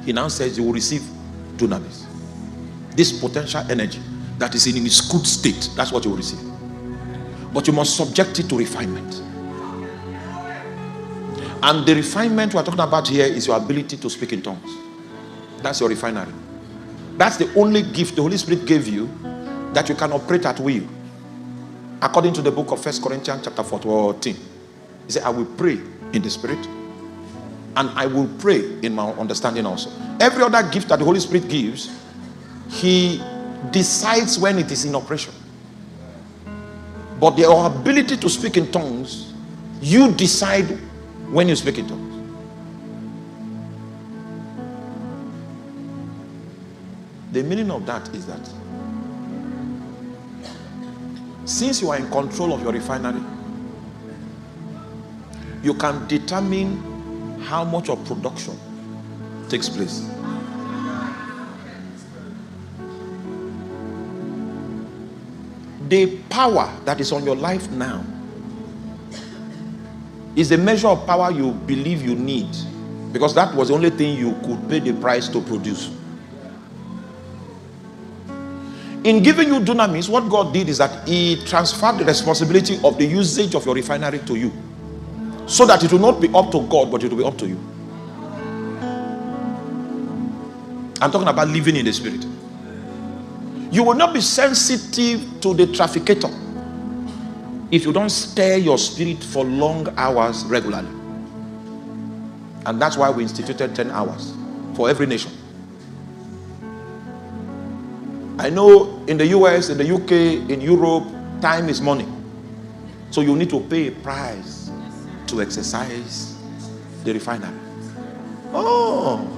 he now says you will receive dunamis. This potential energy that is in its good state, that's what you will receive. But you must subject it to refinement. And the refinement we're talking about here is your ability to speak in tongues. That's your refinery. That's the only gift the Holy Spirit gave you that you can operate at will. According to the book of 1 Corinthians chapter 14. He said, I will pray in the Spirit, and I will pray in my understanding also. Every other gift that the Holy Spirit gives, he decides when it is in operation. But your ability to speak in tongues, you decide when you speak in tongues. The meaning of that is that since you are in control of your refinery, you can determine how much of production takes place. The power that is on your life now is a measure of power you believe you need, because that was the only thing you could pay the price to produce. In giving you dunamis, what God did is that he transferred the responsibility of the usage of your refinery to you, so that it will not be up to God, but it will be up to you. I'm talking about living in the Spirit. You will not be sensitive to the trafficator if you don't stir your spirit for long hours regularly. And that's why we instituted 10 hours for every nation. I know in the US, in the UK, in Europe, time is money. So you need to pay a price to exercise the refinery. Oh.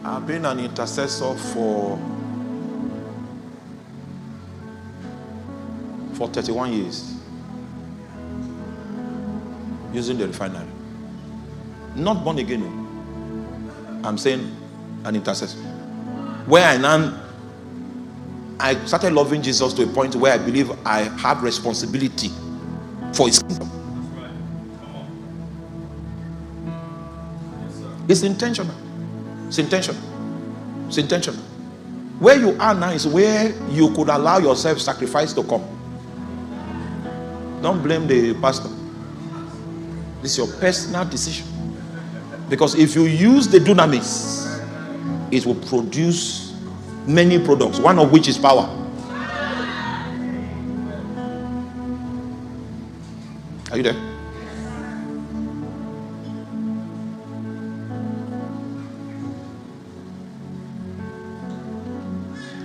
I've been an intercessor for 31 years. Using the refinery. Not born again. I'm saying an intercessor. Where I started loving Jesus to a point where I believe I have responsibility for his kingdom. It's intentional. It's intentional. It's intentional. Where you are now is where you could allow yourself sacrifice to come. Don't blame the pastor. This is your personal decision. Because if you use the dunamis, it will produce many products, one of which is power. Are you there?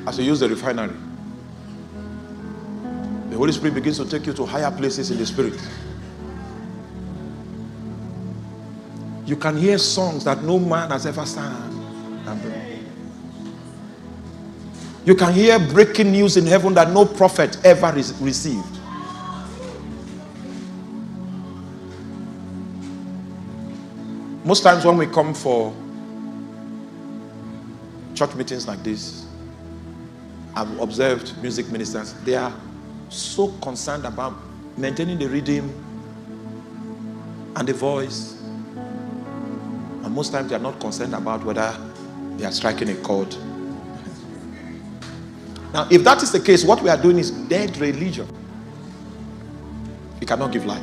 As you use the refinery, the Holy Spirit begins to take you to higher places in the Spirit. You can hear songs that no man has ever sung. You can hear breaking news in heaven that no prophet ever received. Most times when we come for church meetings like this, I've observed music ministers, they are so concerned about maintaining the rhythm and the voice. And most times they are not concerned about whether they are striking a chord. Now, if that is the case, what we are doing is dead religion. We cannot give life.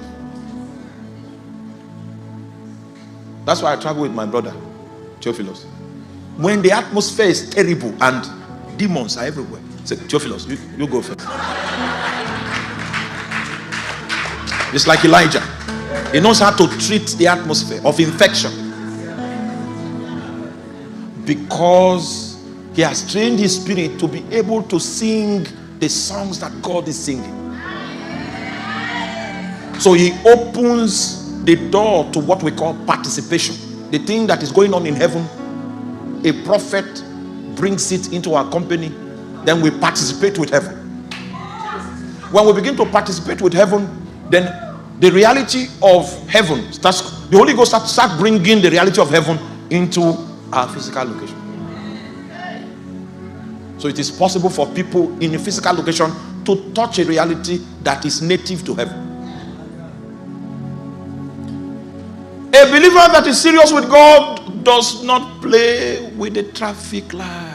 That's why I travel with my brother, Theophilus. When the atmosphere is terrible and demons are everywhere, I say, Theophilus, you go first. It's like Elijah. He knows how to treat the atmosphere of infection, because he has trained his spirit to be able to sing the songs that God is singing. So he opens the door to what we call participation. The thing that is going on in heaven, a prophet brings it into our company, then we participate with heaven. When we begin to participate with heaven, then the reality of heaven starts, the Holy Ghost starts bringing the reality of heaven into our physical location. So it is possible for people in a physical location to touch a reality that is native to heaven. A believer that is serious with God does not play with the traffic lights.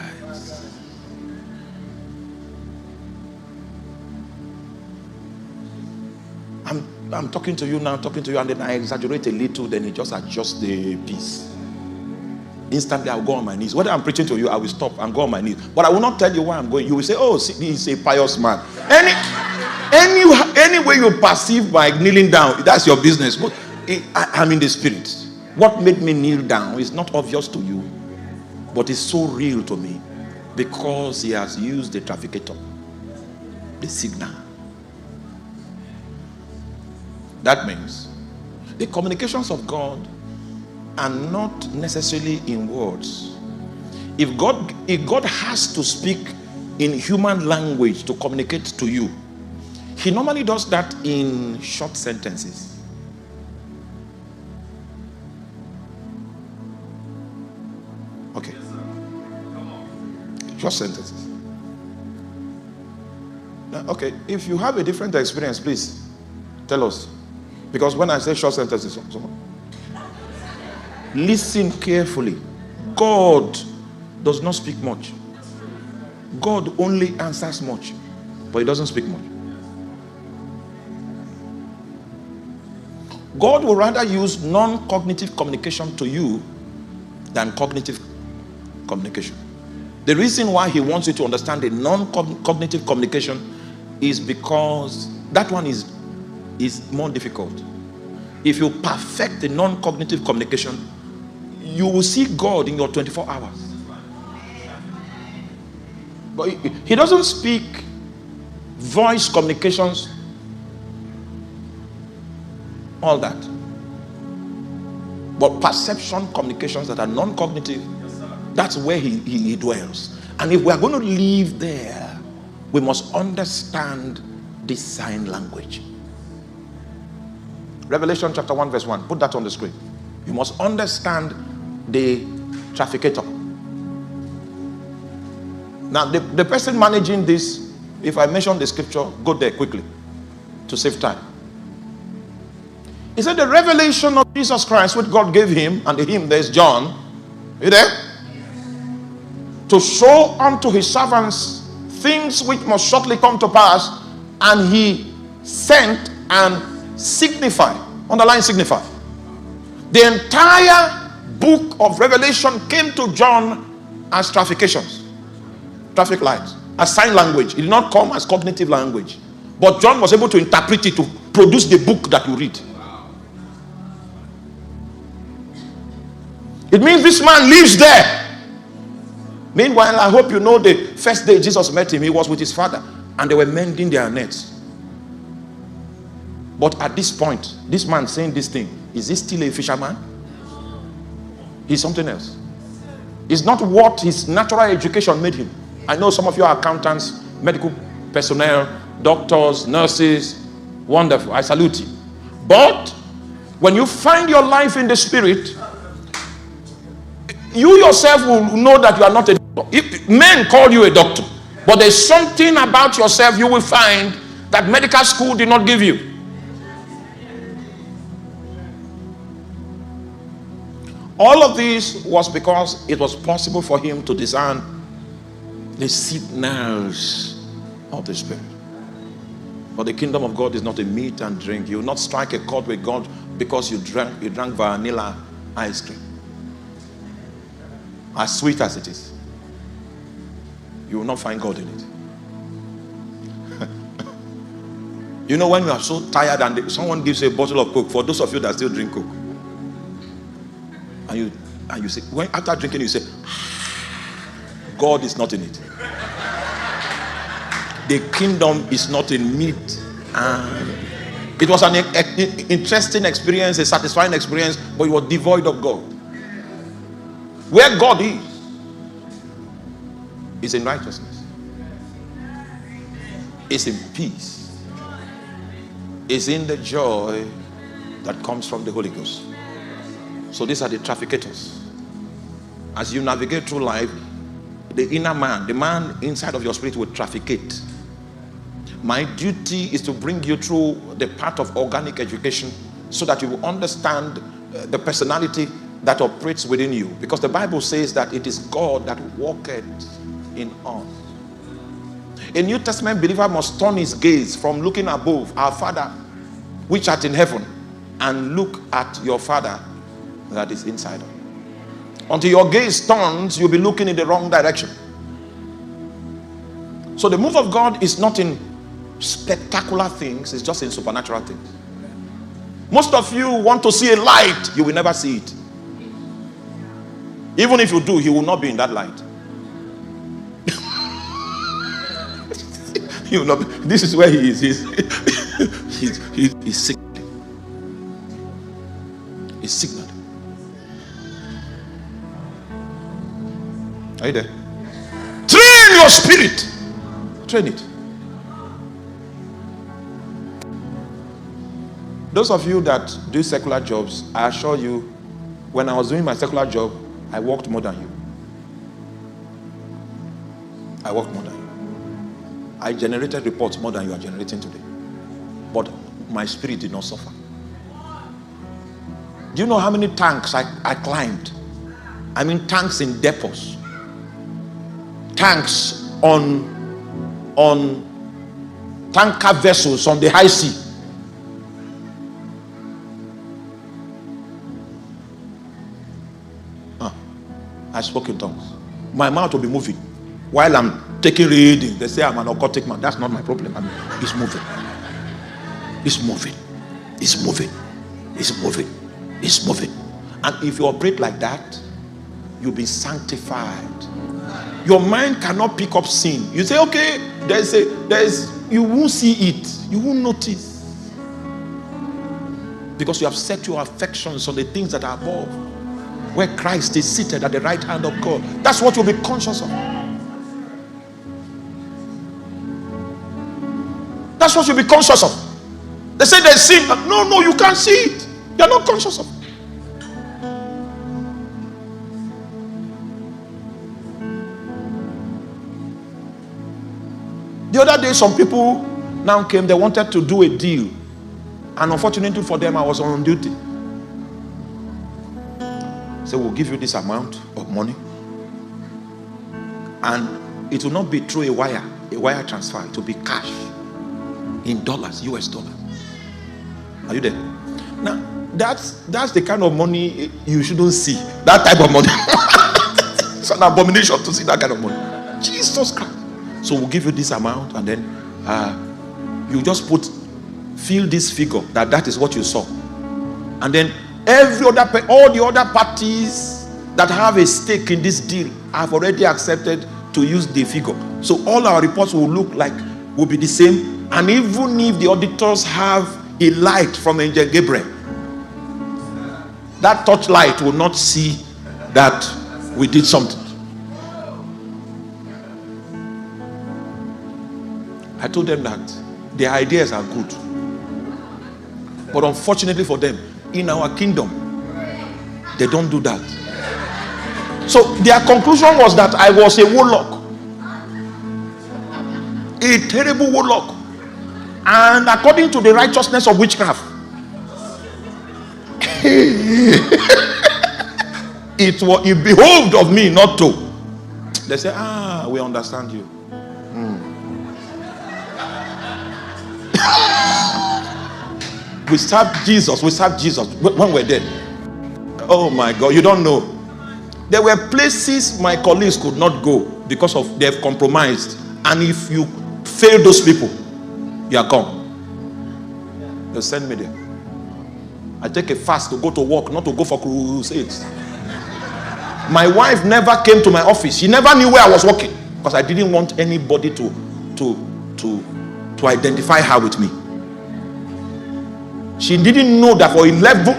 I'm talking to you now, and then I exaggerate a little, then he just adjusts the piece. Instantly, I'll go on my knees. Whether I'm preaching to you, I will stop and go on my knees. But I will not tell you where I'm going. You will say, oh, see, he's a pious man. Any way you perceive by kneeling down, that's your business. But I'm in the spirit. What made me kneel down is not obvious to you, but it's so real to me because he has used the trafficator, the signal. That means the communications of God are not necessarily in words. If God has to speak in human language to communicate to you, he normally does that in short sentences. Okay. Short sentences. Now, okay, if you have a different experience, please tell us. Because when I say short sentences, listen carefully. God does not speak much. God only answers much, but he doesn't speak much. God will rather use non-cognitive communication to you than cognitive communication. The reason why he wants you to understand the non-cognitive communication is because that one is more difficult. If you perfect the non-cognitive communication, you will see God in your 24 hours. But he doesn't speak voice communications, all that. But perception communications that are non-cognitive, that's where he dwells. And if we are going to live there, we must understand this sign language. Revelation chapter 1 verse 1. Put that on the screen. You must understand the trafficator. Now, the person managing this, if I mention the scripture, go there quickly to save time. He said the revelation of Jesus Christ, which God gave him, and him there's John. Are you there? To show unto his servants things which must shortly come to pass, and he sent and signify. Underline signify. The entire book of Revelation came to John as traffications, traffic lights, as sign language. It did not come as cognitive language, but John was able to interpret it to produce the book that you read. It means this man lives there. Meanwhile, I hope you know the first day Jesus met him, he was with his father and they were mending their nets. But at this point, this man saying this thing, is he still a fisherman? He's something else. It's not what his natural education made him. I know some of you are accountants, medical personnel, doctors, nurses. Wonderful. I salute you. But when you find your life in the spirit, you yourself will know that you are not a doctor. Men call you a doctor, but there's something about yourself you will find that medical school did not give you. All of this was because it was possible for him to discern the signals of the Spirit. For the kingdom of God is not a meat and drink. You will not strike a chord with God because you drank vanilla ice cream. As sweet as it is, you will not find God in it. You know, when you are so tired and someone gives you a bottle of Coke, for those of you that still drink Coke, and you say, when after drinking you say, God is not in it. The kingdom is not in meat. And it was an interesting experience, a satisfying experience, but it was devoid of God. Where God is in righteousness, is in peace, is in the joy that comes from the Holy Ghost. So these are the trafficators. As you navigate through life, the inner man, the man inside of your spirit will trafficate. My duty is to bring you through the path of organic education so that you will understand the personality that operates within you. Because the Bible says that it is God that walketh in us. A New Testament believer must turn his gaze from looking above, our Father which art in heaven, and look at your Father that is inside of you. Until your gaze turns, you'll be looking in the wrong direction. So the move of God is not in spectacular things, it's just in supernatural things. Most of you want to see a light, you will never see it. Even if you do, he will not be in that light. He will not be. This is where he is. He's sick. He's signaled. Are you there? Train your spirit. Train it. Those of you that do secular jobs, I assure you, when I was doing my secular job, I worked more than you. I worked more than you. I generated reports more than you are generating today. But my spirit did not suffer. Do you know how many tanks I climbed? I mean tanks in depots. Tanks on tanker vessels on the high sea. I spoke in tongues. My mouth will be moving while I'm taking reading. They say I'm an occultic man. That's not my problem. It's moving. It's moving. It's moving. It's moving. It's moving. And if you operate like that, you'll be sanctified. Your mind cannot pick up sin. You say, okay, you won't see it. You won't notice. Because you have set your affections on the things that are above, where Christ is seated at the right hand of God. That's what you'll be conscious of. That's what you'll be conscious of. They say there's sin. No, you can't see it. You're not conscious of it. The other day, some people now came, they wanted to do a deal. And unfortunately for them, I was on duty. So we'll give you this amount of money. And it will not be through a wire transfer. It will be cash in dollars, US dollars. Are you there? Now, that's the kind of money you shouldn't see. That type of money. It's an abomination to see that kind of money. Jesus Christ. So we'll give you this amount, and then you just fill this figure that is what you saw. And then all the other parties that have a stake in this deal have already accepted to use the figure. So all our reports will be the same. And even if the auditors have a light from Angel Gabriel, that torchlight will not see that we did something. I told them that their ideas are good. But unfortunately for them, in our kingdom, they don't do that. So their conclusion was that I was a warlock. A terrible warlock. And according to the righteousness of witchcraft, it behoved of me not to. They say, we understand you. We serve Jesus. When we're dead. Oh my God, you don't know. There were places my colleagues could not go because they've compromised. And if you fail those people, you are gone. They'll send me there. I take a fast to go to work, not to go for crusades. My wife never came to my office. She never knew where I was working because I didn't want anybody to identify her with me. She didn't know that for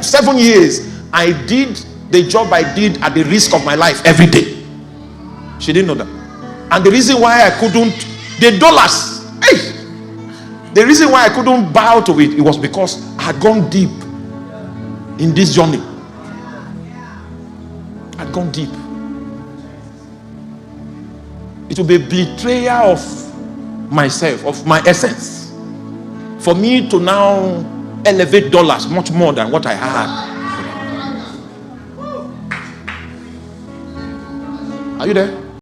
7 years I did the job I did at the risk of my life every day. She didn't know that. And the reason why I couldn't, the reason why I couldn't bow to it was because I had gone deep in this journey. I'd gone deep. It will be betrayal of myself, of my essence, for me to now elevate dollars much more than what I had. Are you there?